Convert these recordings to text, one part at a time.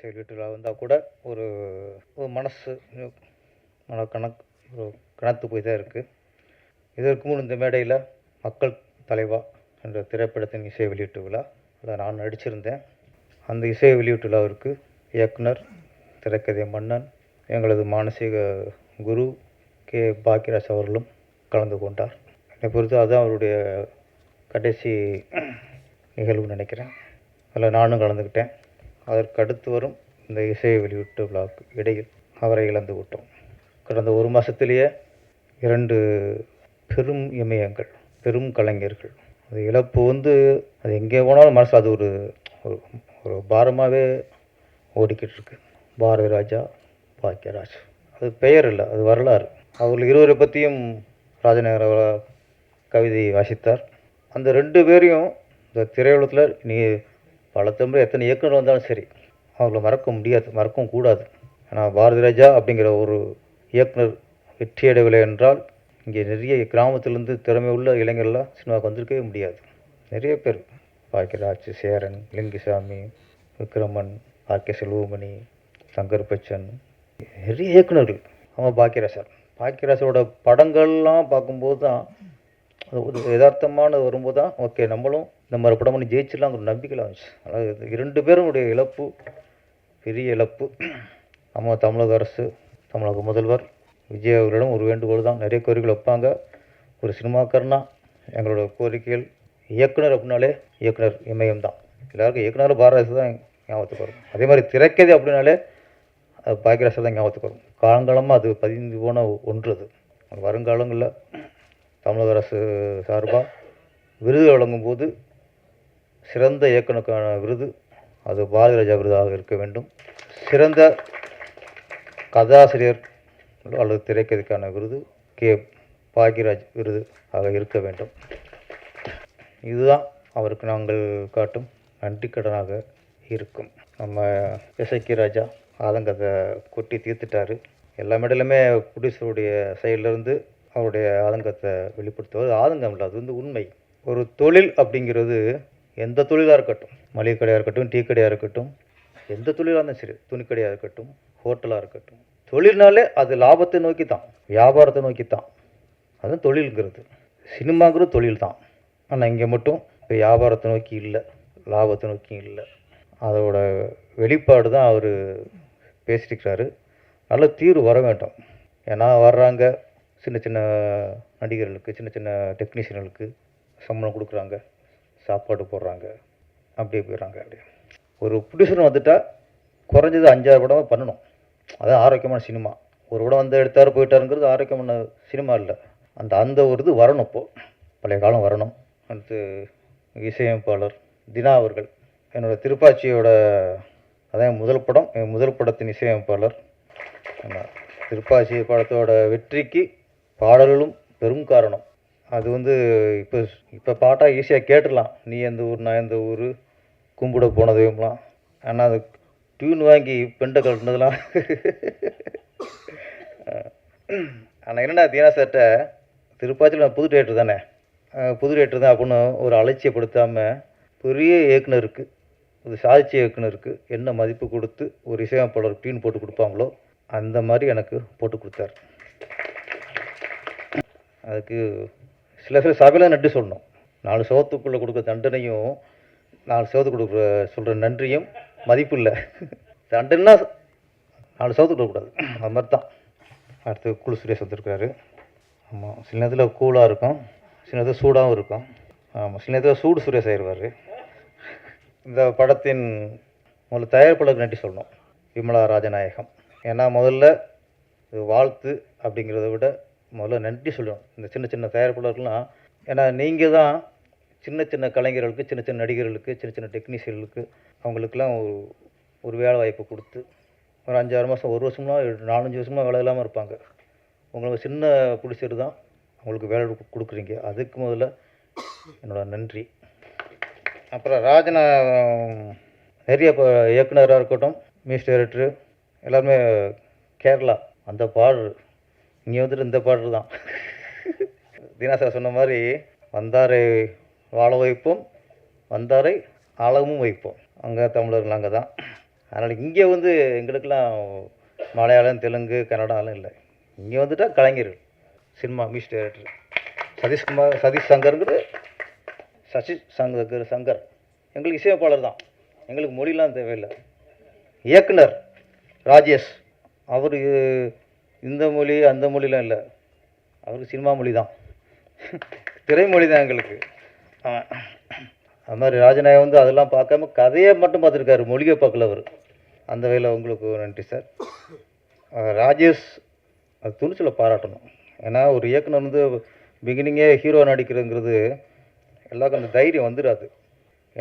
வீட்டில் வந்தால் கூட ஒரு ஒரு மனசு கணக்கு ஒரு கனத்து போய் தான் இருக்குது. இதற்கு முன் இந்த மேடையில் மக்கள் தலைவா என்ற திரைப்படத்தின் இசை வெளியீட்டு விழா அதில் நான் நடிச்சிருந்தேன். அந்த இசை வெளியீட்டு விழாவிற்கு இயக்குனர், திரைக்கதை மன்னன், எங்களது மானசீக குரு கே பாக்கியராஜ் அவர்களும் கலந்து கொண்டார். என்னை பொறுத்து அதுதான் அவருடைய கடைசி நிகழ்வுன்னு நினைக்கிறேன். அதில் நானும் கலந்துக்கிட்டேன். அதற்கு அடுத்து வரும் இந்த இசை வெளியீட்டு விழாவுக்கு இடையில் அவரை இழந்து விட்டோம். கடந்த ஒரு மாதத்திலேயே 2 பெரும் இமயங்கள், பெரும் கலைஞர்கள். அது இழப்பு அது எங்கே போனாலும் மனசு அது ஒரு ஒரு பாரமாகவே ஓடிக்கிட்டு இருக்கு. பாரதி ராஜா, பாக்கியராஜ். அது பெயர் இல்லை, அது வரலாறு. அவர்கள் இருவரை பற்றியும் ராஜநகர கவிதை வாசித்தார். அந்த 2 பேரையும் இந்த திரையுலகத்தில் நீ பல தமிழ் எத்தனை இயக்குனர் வந்தாலும் சரி அவங்கள மறக்க முடியாது, மறக்கவும் கூடாது. ஆனால் பாரதி ராஜா அப்படிங்கிற ஒரு இயக்குனர் வெற்றியடையவில்லை என்றால் இங்கே நிறைய கிராமத்திலேருந்து திறமை உள்ள இளைஞர்கள்லாம் சினிமாவுக்கு வந்திருக்கவே முடியாது. நிறைய பேர் பாக்கியராஜ், சேரன், லிங்குசாமி, விக்ரமன், ஆர்கே செல்வமணி, சங்கர் பச்சன், நிறைய இயக்குநர்கள். அவன் பாக்கியராஜோட படங்கள்லாம் பார்க்கும்போது தான் ஒரு யதார்த்தமானது வரும்போது தான் ஓகே நம்மளும் இந்த மாதிரி படம் பண்ணி ஜெயிச்சிடலாங்கிற நம்பிக்கையில் வந்துச்சு. அதாவது 2 பேருடைய இழப்பு பெரிய இழப்பு. நம்ம தமிழக அரசு, தமிழக முதல்வர் விஜய் அவர்களிடம் ஒரு வேண்டுகோள் தான். நிறைய கோரிக்கைகள் வைப்பாங்க. ஒரு சினிமாக்காரனா எங்களோட கோரிக்கைகள், இயக்குனர் அப்படின்னாலே இயக்குனர் இமயம் தான். எல்லாருக்கும் இயக்குனர் பாரதி தான் ஞாபகத்துக்கு வரும். அதே மாதிரி திரைக்கதை அப்படின்னாலே அது பாக்கியராஜ் தான் ஞாபகத்துக்கு வரும். காலங்காலமாக அது பதிந்து போன ஒன்று. அது வருங்காலங்களில் தமிழக அரசு சார்பாக விருது வழங்கும்போது சிறந்த இயக்குனருக்கான விருது அது பாரதி ராஜா விருதாக இருக்க வேண்டும். சிறந்த கதாசிரியர் அல்லது திரைக்கதைக்கான விருது கே பாக்கியராஜ் விருது ஆக இருக்க வேண்டும். இதுதான் அவருக்கு நாங்கள் காட்டும் நன்றிக்கடனாக இருக்கும். நம்ம இசைக்கு ராஜா ஆதங்கத்தை கொட்டி தீர்த்துட்டார். எல்லா மேடையிலுமே ப்ரொடியூசருடைய சைட்லேருந்து அவருடைய ஆதங்கத்தை வெளிப்படுத்துவது ஆதங்கம் இல்லை, அது உண்மை. ஒரு தொழில் அப்படிங்கிறது எந்த தொழிலாக இருக்கட்டும், மளிகை கடையாக இருக்கட்டும், டீ கடையாக இருக்கட்டும், எந்த தொழிலாக இருந்தாலும் சரி, துணிக்கடையாக இருக்கட்டும், ஹோட்டலாக இருக்கட்டும், தொழில்னாலே அது லாபத்தை நோக்கி தான், வியாபாரத்தை நோக்கி தான். அதுவும் தொழிலுங்கிறது. சினிமாங்கிறது தொழில் தான். ஆனால் இங்கே மட்டும் இப்போ வியாபாரத்தை நோக்கி இல்லை, லாபத்தை நோக்கி இல்லை. அதோட வெளிப்பாடு தான் அவர் பேசியிருக்கிறாரு. நல்ல தீர்வு வர வேண்டும். ஏன்னா வர்றாங்க சின்ன சின்ன நடிகர்களுக்கு, சின்ன சின்ன டெக்னீஷியன்களுக்கு சம்பளம் கொடுக்குறாங்க, சாப்பாடு போடுறாங்க, அப்படியே போயிடுறாங்க. அப்படியே ஒரு ப்ரொடியூசர் வந்துட்டால் குறைஞ்சது 5-6 படமாக பண்ணணும். அதான் ஆரோக்கியமான சினிமா. ஒரு படம் வந்து எடுத்தார் போயிட்டாருங்கிறது ஆரோக்கியமான சினிமா இல்லை. அந்த ஒரு இது வரணும். இப்போது பழைய காலம் வரணும். அடுத்து இசையமைப்பாளர் தினா அவர்கள், என்னோடய திருப்பாச்சியோட அதான் முதல் படம், என் முதல் படத்தின் இசையமைப்பாளர். திருப்பாச்சி படத்தோட வெற்றிக்கு பாடல்களும் பெரும் காரணம். அது இப்போ பாட்டாக ஈஸியாக கேட்டுடலாம். நீ எந்த ஊர், நான் எந்த ஊர், கும்பிட போனதையும்லாம். ஆனால் அது டியூன் வாங்கி பெண்டை கழட்டினதுலாம். ஆனால் என்னென்னா தீனா சார்கிட்ட திருப்பாச்சியில் புது டேரக்டர் தானே, புது டேரக்டர் தான் அப்படின்னு ஒரு அலட்சியப்படுத்தாமல் பெரிய இயக்குனருக்கு, ஒரு சாதிச்ச இயக்குனருக்கு என்ன மதிப்பு கொடுத்து ஒரு இசையமைப்பாளர் டியூன் போட்டு கொடுப்பாங்களோ அந்த மாதிரி எனக்கு போட்டு கொடுத்தார். அதுக்கு சில சபையில் நன்றி சொல்லணும். 4 சவத்துக்குள்ளே கொடுக்குற தண்டனையும் 4 சவத்துக்கு கொடுக்குற சொல்கிற நன்றியும் மதிப்பு இல்லை. தண்டனைனா 4 சவத்துக்கு கொடுக்கக்கூடாது, அது மாதிரி தான். அடுத்து குழு சுரேஷ் வந்துருக்காரு. ஆமாம், சில நேரத்தில் கூலாக இருக்கும், சில நேரத்தில் சூடாகவும் இருக்கும். ஆமாம், சில நேரத்தில் சூடு சுரேஷ் ஆயிடுவார். இந்த படத்தின் முதல்ல தயாரிப்பாளருக்கு நன்றி சொல்லணும், விமலா ராஜநாயகம். ஏன்னா முதல்ல வாழ்த்து அப்படிங்கிறத விட முதல்ல நன்றி சொல்லணும் இந்த சின்ன சின்ன தயாரிப்பாளர்கள்லாம். ஏன்னா நீங்கள் தான் சின்ன சின்ன கலைஞர்களுக்கு, சின்ன சின்ன நடிகர்களுக்கு, சின்ன சின்ன டெக்னீஷியர்களுக்கு அவங்களுக்கெல்லாம் ஒரு வேலை வாய்ப்பு கொடுத்து ஒரு 5-6 மாதம், 1 வருஷம்லாம் 4-5 வருஷமாக வேலை இல்லாமல் இருப்பாங்க. உங்களுக்கு சின்ன ப்ரொடியூசர் தான் அவங்களுக்கு வேலை கொடுக்குறீங்க. அதுக்கு முதல்ல என்னோட நன்றி. அப்புறம் ராஜனா நிறைய இயக்குனராக இருக்கட்டும், மியூசிக் டைரக்டரு எல்லாருமே கேரளா. அந்த பாடல் இங்கே வந்துட்டு இந்த பாடல் தான். தீனா சார் சொன்ன மாதிரி வந்தாரை வாழ வைப்போம், வந்தாரை ஆழவும் வைப்போம். அங்கே தமிழர்கள் அங்கே தான். அதனால் இங்கே வந்து எங்களுக்கெல்லாம் மலையாளம், தெலுங்கு, கன்னடாலாம் இல்லை. இங்கே வந்துட்டால் கலைஞர்கள், சினிமா மியூசிக் டைரக்டர் சதீஷ் சங்கருங்கிறது, சங்கர் எங்களுக்கு இசையமைப்பாளர் தான். எங்களுக்கு மொழிலாம் தேவையில்லை. இயக்குனர் ராஜேஷ், அவர் இந்த மொழி அந்த மொழிலாம் இல்லை, அவருக்கு சினிமா மொழி தான், திரைமொழி தான் எங்களுக்கு. அது மாதிரி ராஜநாயகம் வந்து அதெல்லாம் பார்க்காம கதையை மட்டும் பார்த்துருக்காரு, மொழியை பார்க்கல அவர். அந்த வகையில் உங்களுக்கு நன்றி சார். ராஜேஷ் அது துணிச்சலை பாராட்டணும். ஏன்னா ஒரு இயக்குனர் வந்து பிகினிங்கே ஹீரோ நடிக்கிறதுங்கிறது எல்லாருக்கும் அந்த தைரியம் வந்துடாது.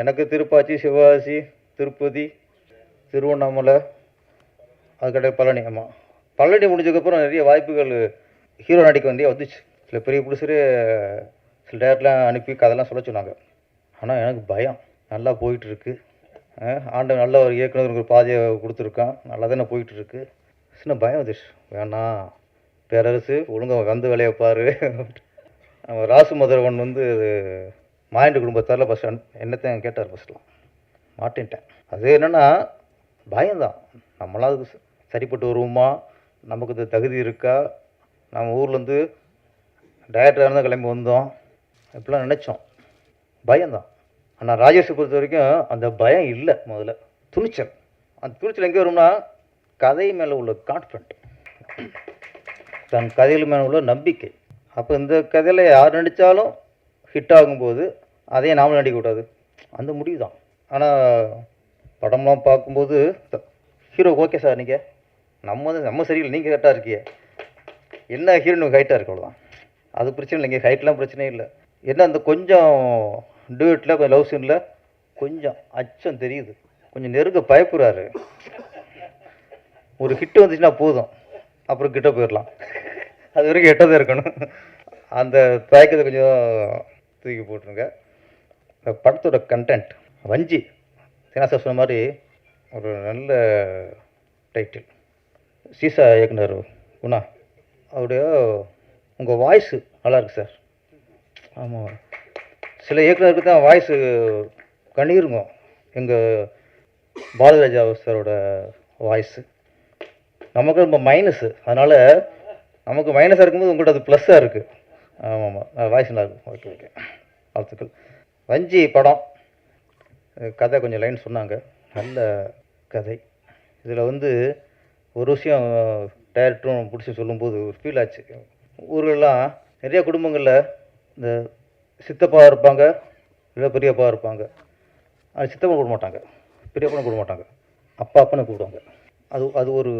எனக்கு திருப்பாச்சி, சிவகாசி, திருப்பதி, திருவண்ணாமலை, அதுக்கடையில் பழனி. ஆமாம், பழனி முடிஞ்சதுக்கப்புறம் நிறைய வாய்ப்புகள் ஹீரோ நடிக்க வேண்டிய வந்துச்சு. சில பெரிய ப்ரொடியூசரு சில டேரக்டர்லாம் அனுப்பி கதைலாம் சொல்ல சொன்னாங்க. ஆனால் எனக்கு பயம். நல்லா போயிட்டுருக்கு, ஆண்டவன் நல்ல ஒரு இயக்குனருக்கு ஒரு பாதையை கொடுத்துருக்கான், நல்லா தானே போயிட்டுருக்கு. சின்ன பயம் வந்துச்சு, வேணாம் பேரரசு ஒழுங்காக வந்து வேலையை பாரு. ராசு மதுரவன் வந்து மாயண்டு குடும்பத்தாரில் ஃபஸ்ட் என்னத்தையும் கேட்டார், ஃபஸ்ட்லாம் மாட்டேன்ட்டேன். அது என்னென்னா பயம்தான். நம்மளாம் அதுக்கு சரிப்பட்டு வருவோமா, நமக்கு இந்த தகுதி இருக்கா, நம்ம ஊர்லேருந்து டைரக்டராக இருந்தால் கிளம்பி வந்தோம், இப்படிலாம் நினச்சோம். பயம்தான். ஆனால் ராஜேஷை பொறுத்த வரைக்கும் அந்த பயம் இல்லை. முதல்ல துணிச்சல். அந்த துணிச்சல் எங்கே வரும்னா கதை மேலே உள்ள கான்ஃபிடென்ட், தன் கதையில் மேலே உள்ள நம்பிக்கை. அப்போ இந்த கதையில் யார் நடித்தாலும் ஹிட் ஆகும்போது அதையே நாமளும் நடிக்கக்கூடாது, அந்த முடிவு தான். ஆனால் படம்லாம் பார்க்கும்போது ஹீரோ ஓகே சார், நீங்கள் நம்ம சரியில்லை, நீங்கள் கரெக்டாக இருக்கிய, என்ன ஹீரோனுக்கு ஹைட்டாக இருக்கு, அவ்வளோதான். அது பிரச்சனை இல்லைங்க, ஹைட்லாம் பிரச்சனையே இல்லை. என்ன அந்த கொஞ்சம் டூயட்டில் கொஞ்சம் லவ் சீனில் கொஞ்சம் அச்சம் தெரியுது, கொஞ்சம் நெருங்க பயப்படுறாரு. ஒரு ஹிட்டு வந்துச்சுன்னா போதும், அப்புறம் கிட்ட போயிடலாம், அது வரைக்கும் எட்டதான் இருக்கணும். அந்த தயக்கத்தை கொஞ்சம் தூக்கி போட்டுருங்க. படத்தோட கண்டென்ட் வஞ்சி தினாசா சொன்ன மாதிரி ஒரு நல்ல டைட்டில். சீசா இயக்குனர் குணா அவருடைய உங்கள் வாய்ஸு நல்லாயிருக்கு சார். ஆமாம், சில இயக்குனருக்கு தான் வாய்ஸு கண்ணீருங்க. எங்கள் பாலராஜா சாரோட வாய்ஸு நமக்கு ரொம்ப மைனஸு, அதனால் நமக்கு மைனஸாக இருக்கும்போது உங்கள்கிட்ட அது ப்ளஸ்ஸாக இருக்குது. ஆமாம், வாய்ஸ் நல்லா இருக்கும். ஓகே ஓகே, வாழ்த்துக்கள். வஞ்சி படம் கதை கொஞ்சம் லைன் சொன்னாங்க, நல்ல கதை. இதில் வந்து ஒரு விஷயம் டைரக்டரும் பிடிச்சி சொல்லும்போது ஒரு ஃபீல் ஆச்சு. ஊர்களெலாம் நிறைய குடும்பங்களில் இந்த சித்தப்பா இருப்பாங்க, இல்லை பெரியப்பா இருப்பாங்க. அது சித்தப்பா கூட மாட்டாங்க, பெரியப்பனை கூட மாட்டாங்க, அப்பா அப்பனை கூப்பிடுவாங்க. அது அது ஒரு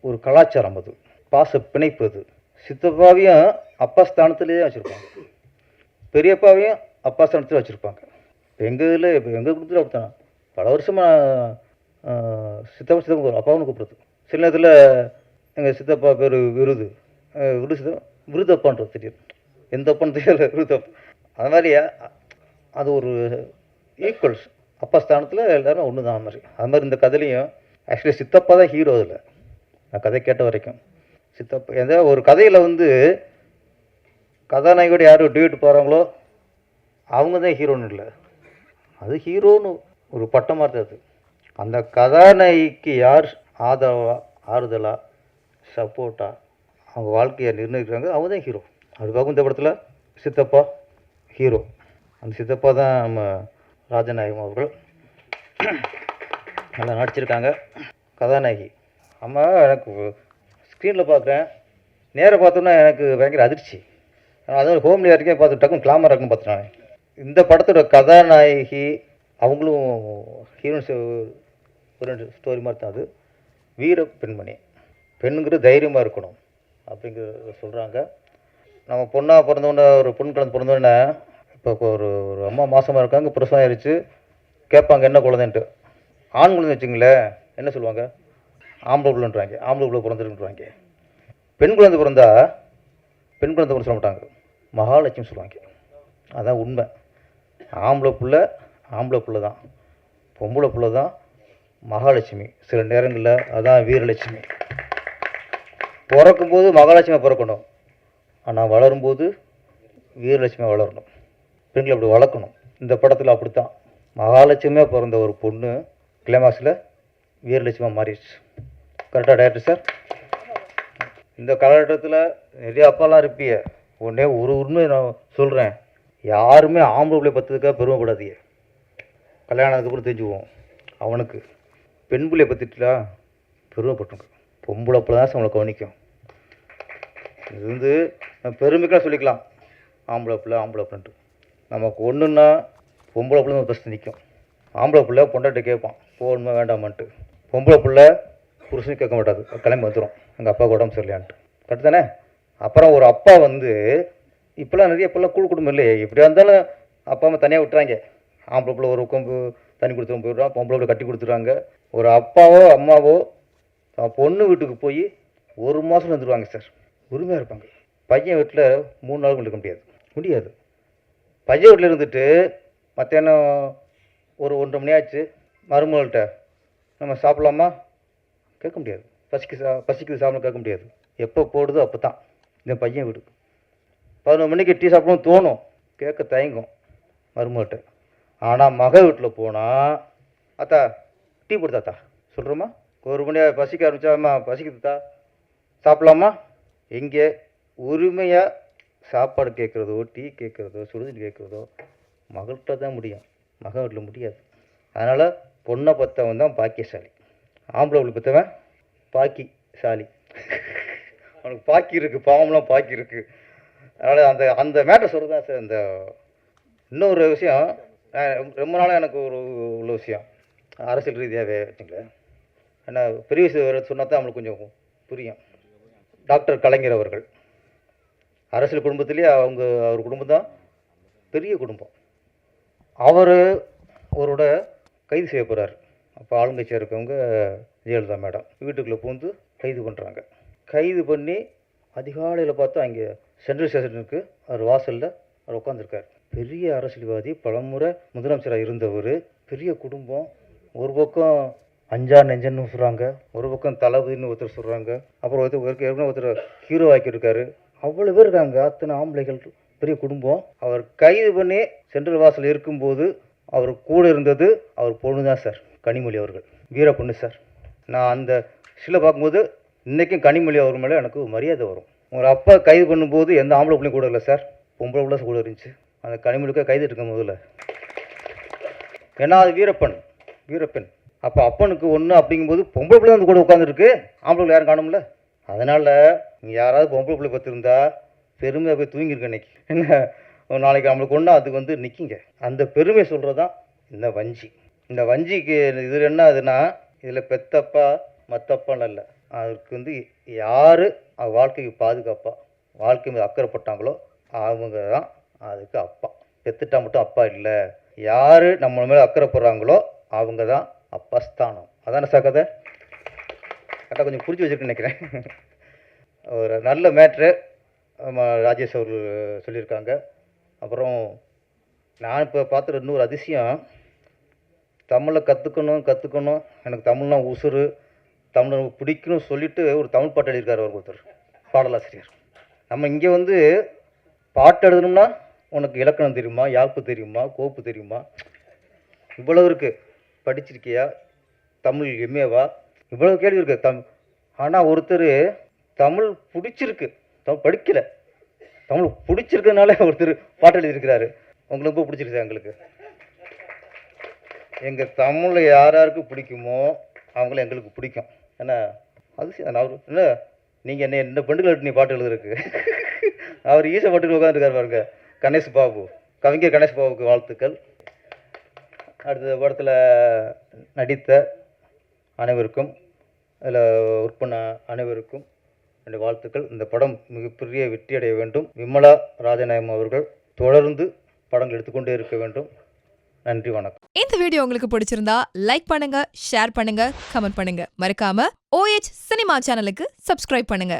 ஒரு கலாச்சாரம், அது பாச பிணைப்பு. அது சித்தப்பாவையும் அப்பா ஸ்தானத்துலேயே வச்சுருப்பாங்க, பெரியப்பாவையும் அப்பா ஸ்தானத்தில் வச்சுருப்பாங்க. எங்கள் இதில் இப்போ எங்கள் குடும்பத்தில் அப்படித்தான். பல வருஷமாக சித்தப்பா அப்பாவும் கூப்பிடுறது. சில நேரத்தில் எங்கள் சித்தப்பா பேர் விருதப்பான்றது தெரியும், எந்த அப்பான்னு தெரியல, விருதப்பா. அது மாதிரி அது ஒரு ஈக்குவல்ஸ், அப்பா ஸ்தானத்தில் எல்லாரும் ஒன்று தான். அது மாதிரி இந்த கதையிலையும் ஆக்சுவலி சித்தப்பா தான் ஹீரோ. அதில் நான் கதை கேட்ட வரைக்கும் சித்தப்பா எந்த ஒரு கதையில் வந்து கதாநாயகியோட யார் டியூட் போகிறாங்களோ அவங்க தான் ஹீரோன்னு இல்லை, அது ஹீரோன்னு ஒரு பட்டமாக இருந்தது. அந்த கதாநாயகிக்கு யார் ஆறுதலாக சப்போர்ட்டாக அவங்க வாழ்க்கையை நிர்ணயிக்கிறாங்க, அவங்க தான் ஹீரோ. அதுக்காக இந்த படத்தில் சித்தப்பா ஹீரோ. அந்த சித்தப்பா தான் நம்ம ராஜநாயகம் அவர்கள். நல்லா நடிச்சிருக்காங்க. கதாநாயகி அம்மா எனக்கு ஸ்க்ரீனில் பார்க்குறேன், நேராக பார்த்தோன்னா எனக்கு பயங்கர அதிர்ச்சி. அதுவும் ஹோம்லியாக இருக்கேன், பார்த்து டக்குன்னு கிளாமராக இருக்குன்னு பார்த்துட்டாங்க. இந்த படத்தோட கதாநாயகி அவங்களும் ஹீரோயின்ஸ் ஒரு ஸ்டோரி மாதிரி தான். அது வீர பெண்மணி, பெண்ணுங்கிற தைரியமாக இருக்கணும் அப்படிங்கிற சொல்கிறாங்க. நம்ம பொண்ணாக பிறந்தோன்னே, ஒரு பொண்ணு குழந்தை பிறந்தோடனே, இப்போ ஒரு ஒரு அம்மா மாதமாக இருக்காங்க, பிரசவம் ஆயிடுச்சு, கேட்பாங்க என்ன குழந்தைன்ட்டு. ஆண் குழந்தை வச்சுங்களேன் என்ன சொல்லுவாங்க, ஆம்பளை பிள்ளைன்றாங்க, ஆம்பளை பிள்ளை பிறந்துருக்குன்றாங்க. பெண் குழந்தை பிறந்தா பெண் குழந்தை பிறந்த சொல்ல மாட்டாங்க, மகாலட்சுமி சொல்லுவாங்க. அதான் உண்மை. ஆம்பளை பிள்ளை தான், பொம்பளை பிள்ளை தான் மகாலட்சுமி. சில நேரங்களில் அதான் வீரலட்சுமி. பிறக்கும்போது மகாலட்சுமி பிறக்கணும், ஆனால் வளரும்போது வீரலட்சுமியாக வளரணும். பெண்களை அப்படி வளர்க்கணும். இந்த படத்தில் அப்படித்தான் மகாலட்சுமியாக பிறந்த ஒரு பொண்ணு கிளைமாக்ஸில் வீரலட்சுமியாக மாறிடுச்சு. கரெக்டாக டைரக்டர் சார்? இந்த காலகட்டத்தில் நிறைய அப்பாலாம் இருப்பிய. உடனே ஒரு உண்மை நான் சொல்கிறேன், யாருமே ஆம்பளை பிள்ளை பற்றதுக்காக பெருமைப்படாதீங்க. கல்யாணத்துக்கு தெரிஞ்சுக்குவோம். அவனுக்கு பெண் பிள்ளையை பற்றிட்டுலா பெருமைப்பட்டுங்க. பொம்பளை பிள்ளை தான் நம்மளை கவனிக்கும். இது வந்து பெருமைக்கெலாம் சொல்லிக்கலாம், ஆம்பளை பிள்ளைன்ட்டு. நமக்கு ஒன்றுன்னா பொம்பளை பிள்ளை தான் ஃபஸ்ட்டு நிற்கும். ஆம்பளை பிள்ளை பொண்டாட்டி கேட்பான் போகணுமா வேண்டாமான்ட்டு. பொம்பளை பிள்ளை புருஷனும் கேட்க மாட்டாது, கிளம்பி வந்துடும் எங்கள் அப்பா உடம்பு சரியில்லையான்ட்டு. கரெக்டு தானே? அப்புறம் ஒரு அப்பா வந்து இப்போல்லாம் நிறைய இப்போல்லாம் கூழ் குடும்பம் இல்லையே, எப்படியா இருந்தாலும் அப்பா அம்மா தனியாக விட்டுறாங்க. ஆம்பளை பிள்ளை ஒரு கொம்பு தண்ணி கொடுத்துட்டு போயிடுறான், பொம்பளை பிள்ளை கட்டி கொடுத்துருவாங்க. ஒரு அப்பாவோ அம்மாவோ பொண்ணு வீட்டுக்கு போய் 1 மாதம் வந்துடுவாங்க சார், உரிமையாக இருப்பாங்க. பையன் வீட்டில் 3 நாள் இருக்க முடியாது. பையன் வீட்டில் இருந்துட்டு மத்தியானம் ஒரு 1:30 மணி ஆச்சு, மருமகள்கிட்ட நம்ம சாப்பிட்லாமா கேட்க முடியாது. பசிக்குது சாப்பிட கேட்க முடியாது. எப்போ போடுதோ அப்போ தான். இந்த பையன் வீடு 11 மணிக்கு டீ சாப்பிடணும்னு தோணும், கேட்க தயங்கும் மருமகிட்ட. ஆனால் மக வீட்டில் போனால் அத்தா டீ போடுதாத்தா சொல்கிறோமா, 1 மணி பசிக்க ஆரம்பிச்சாம்மா பசிக்குதுத்தா சாப்பிட்லாமா. எங்கே உரிமையாக சாப்பாடு கேட்குறதோ டீ கேட்குறதோ சுடுதண்ணி கேட்குறதோ மகள்கிட்ட தான் முடியும், மக வீட்டில் முடியாது. அதனால் பொண்ணை பற்றவன் தான் பாக்கியசாலி, ஆம்பளை வீட்டு பற்றவன் பாக்கிசாலி. அவனுக்கு பாக்கி இருக்குது, பாவம்லாம் பாக்கி இருக்குது. அதனால் அந்த மேட்டர் சொல்கிறது தான் சார். இந்த இன்னொரு விஷயம் ரொம்ப நாளாக எனக்கு உள்ள விஷயம், அரசியல் ரீதியாகவே வச்சுங்களேன். ஏன்னா பெரிய விஷயம் சொன்னால் தான் அவங்களுக்கு கொஞ்சம் புரியும். டாக்டர் கலைஞர் அவர்கள் அரசியல் குடும்பத்திலேயே அவர் குடும்பம் தான் பெரிய குடும்பம். அவரோட கைது செய்ய போகிறார். அப்போ ஆளுங்கட்சியாக இருக்கவங்க ஜெயலலிதா மேடம் வீட்டுக்குள்ளே பூந்து கைது பண்ணுறாங்க. கைது பண்ணி அதிகாலையில் பார்த்தா அங்கே சென்ட்ரல் ஸ்டேஷனுக்கு அவர் வாசலில் அவர் உட்காந்துருக்கார். பெரிய அரசியல்வாதி, பலமுறை முதலமைச்சராக இருந்தவர், பெரிய குடும்பம். ஒரு பக்கம் அஞ்சார் நெஞ்சன்னு சொல்கிறாங்க, ஒரு பக்கம் தளபதினு ஒருத்தர் சொல்கிறாங்க, அப்புறம் ஒருத்தர் ஹீரோ ஆக்கியிருக்காரு. அவ்வளோ பேர் இருக்காங்க, அத்தனை ஆம்பளைகள், பெரிய குடும்பம். அவர் கைது பண்ணி சென்ட்ரல் வாசல் இருக்கும்போது அவர் கூட இருந்தது அவர் பொண்ணு தான் சார், கனிமொழி அவர்கள், வீர பொண்ணு சார். நான் அந்த சில பார்க்கும்போது இன்றைக்கும் கனிமொழி அவர் மேலே எனக்கு மரியாதை வரும். ஒரு அப்பா கைது பண்ணும்போது எந்த ஆம்பளை பிள்ளையும் கூட இல்லை சார், பொம்பளை பிள்ளை கூட இருந்துச்சு. அந்த கனிமொழிக்காக கைது இருக்கும் முதல்ல. ஏன்னா அது வீரப்பெண். அப்போ அப்பனுக்கு ஒன்று அப்படிங்கும்போது பொம்பளை பிள்ளை வந்து கூட உட்காந்துருக்கு, ஆம்பளை பிள்ளை யாரும் காணும்ல. அதனால் நீங்கள் யாராவது பொம்பளை பிள்ளை பார்த்துருந்தா பெருமையாக போய் தூங்கியிருக்க இன்னைக்கு. என்ன ஒரு நாளைக்கு நம்மளுக்கு ஒன்றா அதுக்கு வந்து நிற்கிங்க. அந்த பெருமை சொல்கிறது தான் இந்த வஞ்சி. இந்த வஞ்சிக்கு இது என்ன ஆகுதுன்னா, இதில் பெத்தப்பா மற்றப்பான்னு இல்லை, அதுக்கு வந்து யார் வாழ்க்கைக்கு பாதுகாப்பாக வாழ்க்கை மீது அக்கறைப்பட்டாங்களோ அவங்க தான் அதுக்கு அப்பா. பெத்துட்டா மட்டும் அப்பா இல்லை, யார் நம்ம மேலே அக்கறைப்படுறாங்களோ அவங்க தான் அப்பா ஸ்தானம். அதான சார் கதை? கரெக்டாக கொஞ்சம் புரிஞ்சு வச்சுருக்கேன்னு நினைக்கிறேன். ஒரு நல்ல மேட்ரு ராஜேஷ் அவர்கள் சொல்லியிருக்காங்க. அப்புறம் நான் இப்போ பார்த்துட்டு இன்னொரு அதிசயம், தமிழை கற்றுக்கணும், எனக்கு தமிழ்னா உசுறு, தமிழை பிடிக்கணும்னு சொல்லிட்டு ஒரு தமிழ் பாட்டு எழுதியிருக்காரு அவர் ஒருத்தர், பாடலாசிரியர். நம்ம இங்கே வந்து பாட்டு எழுதணும்னா உனக்கு இலக்கணம் தெரியுமா, யாப்பு தெரியுமா, கோப்பு தெரியுமா, இவ்வளவு இருக்குது. படிச்சிருக்கியா, தமிழ் எம்ஏவா, இவ்வளோ கேள்வி இருக்குது. ஆனால் ஒருத்தர் தமிழ் பிடிச்சிருக்கு, தமிழ் படிக்கலை, தமிழ் பிடிச்சிருக்கிறதுனால ஒருத்தர் பாட்டு எழுதியிருக்கிறாரு. உங்களுக்கு ரொம்ப பிடிச்சிருக்கு எங்களுக்கு. எங்கள் தமிழை யாருக்கு பிடிக்குமோ அவங்கள எங்களுக்கு பிடிக்கும். ஏன்னா அது அவர் என்ன, நீங்கள் என்ன பெண்டுகள் நீ பாட்டு எழுதுறதுக்கு அவர் ஈஸியாக பாட்டு உட்காந்துருக்காரு பாருங்க. கணேஷ் பாபு, கவிஞர் கணேஷ் பாபுக்கு வாழ்த்துக்கள். அடுத்த படத்தில் நடித்த அனைவருக்கும், அதில் ஒர்க் பண்ண அனைவருக்கும் என்னுடைய வாழ்த்துக்கள். இந்த படம் மிகப்பெரிய வெற்றி அடைய வேண்டும். விமலா ராஜநாயகம் அவர்கள் தொடர்ந்து படங்கள் எடுத்துக்கொண்டே இருக்க வேண்டும். நன்றி, வணக்கம். இந்த வீடியோ உங்களுக்கு பிடிச்சிருந்தா லைக் பண்ணுங்க, ஷேர் பண்ணுங்க, கமெண்ட் பண்ணுங்க. மறக்காம OH சினிமா சேனலுக்கு சப்ஸ்கிரைப் பண்ணுங்க.